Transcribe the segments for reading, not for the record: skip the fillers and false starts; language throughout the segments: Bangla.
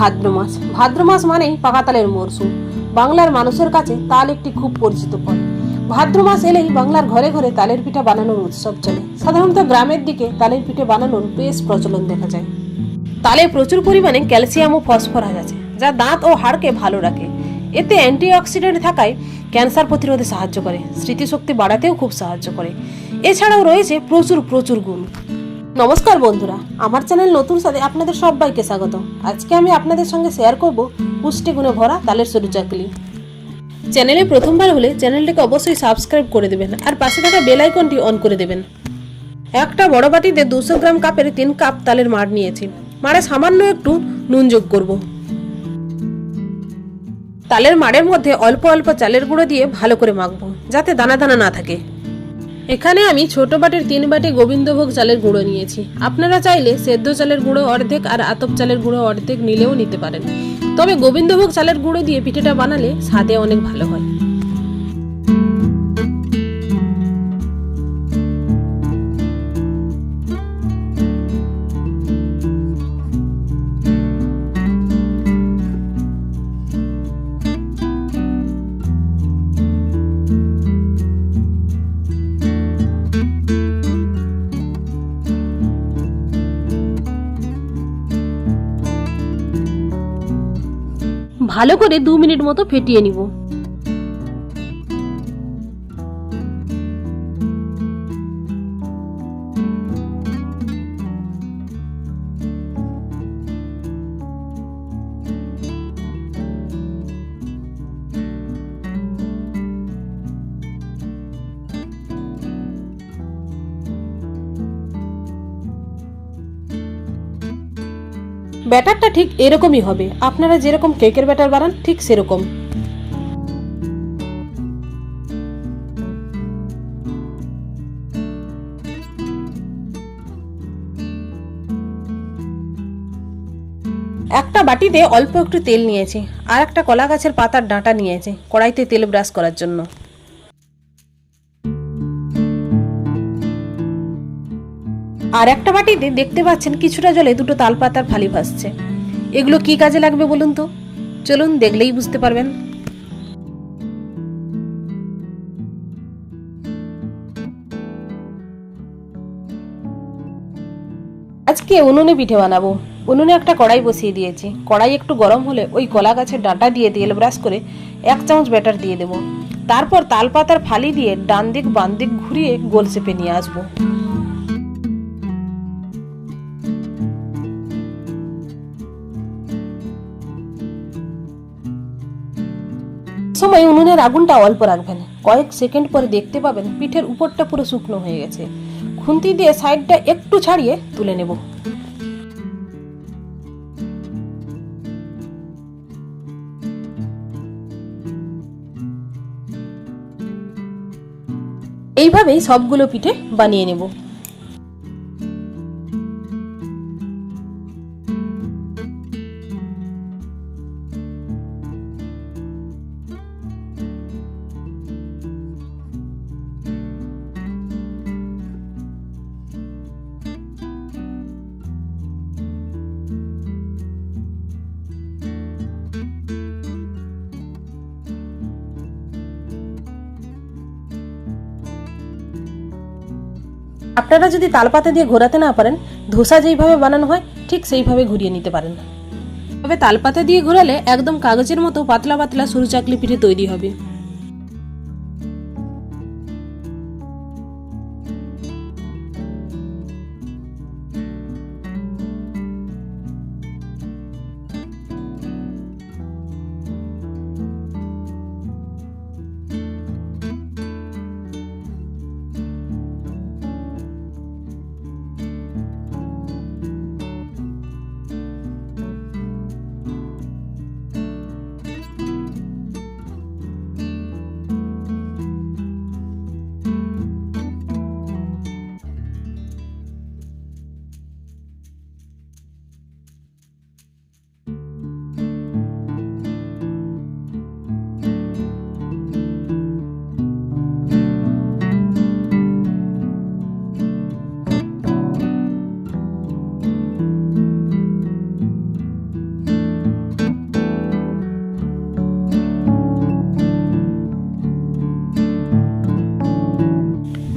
ভাদ্র মাস। ভাদ্র মাস মানেই পাকা তালের মরশুম। বাংলার মানুষের কাছে তাল একটি খুব পরিচিত ফল। ভাদ্র মাস এলেই বাংলার ঘরে ঘরে তালের পিঠা বানানোর উৎসব চলে। সাধারণত গ্রামের দিকে তালের পিঠে বানানোর বেশ প্রচলন দেখা যায়। তালে প্রচুর পরিমাণে ক্যালসিয়াম ও ফসফরাস আছে, যা দাঁত ও হাড়কে ভালো রাখে। এতে অ্যান্টিঅক্সিডেন্ট থাকায় ক্যান্সার প্রতিরোধে সাহায্য করে, স্মৃতিশক্তি বাড়াতেও খুব সাহায্য করে। এছাড়াও রয়েছে প্রচুর গুণ। নমস্কার বন্ধুরা, আমার চ্যানেল নতুন সাথে আপনাদের সবাইকে স্বাগত। আজকে আমি আপনাদের সঙ্গে শেয়ার করব পুষ্টিগুণে ভরা তালের সরু চাকলি। চ্যানেলে প্রথমবার হলে চ্যানেলটিকে অবশ্যই সাবস্ক্রাইব করে দেবেন আর পাশে থাকা বেল আইকনটি অন করে দেবেন। একটা বড় বাটিতে 200 গ্রাম কাপের 3 কাপ তালের মাড় নিয়েছি। মাড়ে সামান্য একটু নুন যোগ করব। তালের মাড়ের মধ্যে অল্প অল্প চালের গুঁড়ো দিয়ে ভালো করে মাখবো, যাতে দানা দানা না থাকে। এখানে আমি ছোট বাটির 3 বাটি গোবিন্দভোগ চালের গুঁড়ো নিয়েছি। আপনারা চাইলে সেদ্ধ চালের গুঁড়ো অর্ধেক আর আতপ চালের গুঁড়ো অর্ধেক নিলেও নিতে পারেন, তবে গোবিন্দভোগ চালের গুঁড়ো দিয়ে পিঠেটা বানালে স্বাদে অনেক ভালো হয়। ভালো করে 2 মিনিট মতো ফেটিয়ে নিব। ব্যাটারটা ঠিক এরকমই হবে, আপনারা যেরকম কেকের ব্যাটার বানান ঠিক সেরকম। একটা বাটিতে অল্প একটু তেল নিয়েছি আর একটা কলা গাছের পাতার ডাঁটা নিয়েছি কড়াইতে তেল ব্রাশ করার জন্য। আর একটা বাটিতে দেখতে পাচ্ছেন কিছুটা জলে 2টো তালপাতার ফালি ভাসছে। এগুলো কি কাজে লাগবে বলুন তো? চলুন দেখলেই বুঝতে পারবেন। আজকে উনুনে পিঠে বানাবো। উনুনে একটা কড়াই বসিয়ে দিয়েছি। কড়াই একটু গরম হলে ওই কলা গাছের ডাঁটা দিয়ে তেল ব্রাশ করে 1 চামচ ব্যাটার দিয়ে দেবো। তারপর তালপাতার ফালি দিয়ে ডান দিক বাম দিক ঘুরিয়ে গোল শেপে নিয়ে আসবো। সময় উনুনের আগুনটা অল্প রাখবেন। কয়েক সেকেন্ড পরে দেখতে পাবেন পিঠের উপরটা পুরো শুকনো হয়ে গেছে। খুন্তি দিয়ে সাইডটা একটু ছাড়িয়ে তুলে নেব। এইভাবেই সবগুলো পিঠে বানিয়ে নেব। আপনারা যদি তালপাতা দিয়ে ঘোরাতে না পারেন, ধোসা যেইভাবে বানানো হয় ঠিক সেইভাবে ঘুরিয়ে নিতে পারেন। তবে তালপাতা দিয়ে ঘোরালে একদম কাগজের মতো পাতলা পাতলা সরু চাকলি পিঠে তৈরি হবে।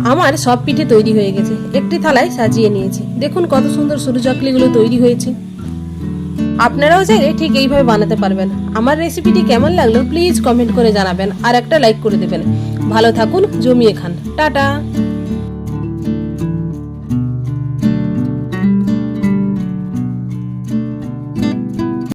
আমার সব পিঠে তৈরি হয়ে গেছে, একটি থালায় সাজিয়ে নিয়েছি। দেখুন কত সুন্দর সরু চকলিগুলো তৈরি হয়েছে। আপনারাও চাইলে ঠিক এইভাবে বানাতে পারবেন। আমার রেসিপিটি কেমন লাগলো প্লিজ কমেন্ট করে জানাবেন, আর একটা লাইক করে দেবেন। ভালো থাকুন, জমিয়ে খান। টাটা।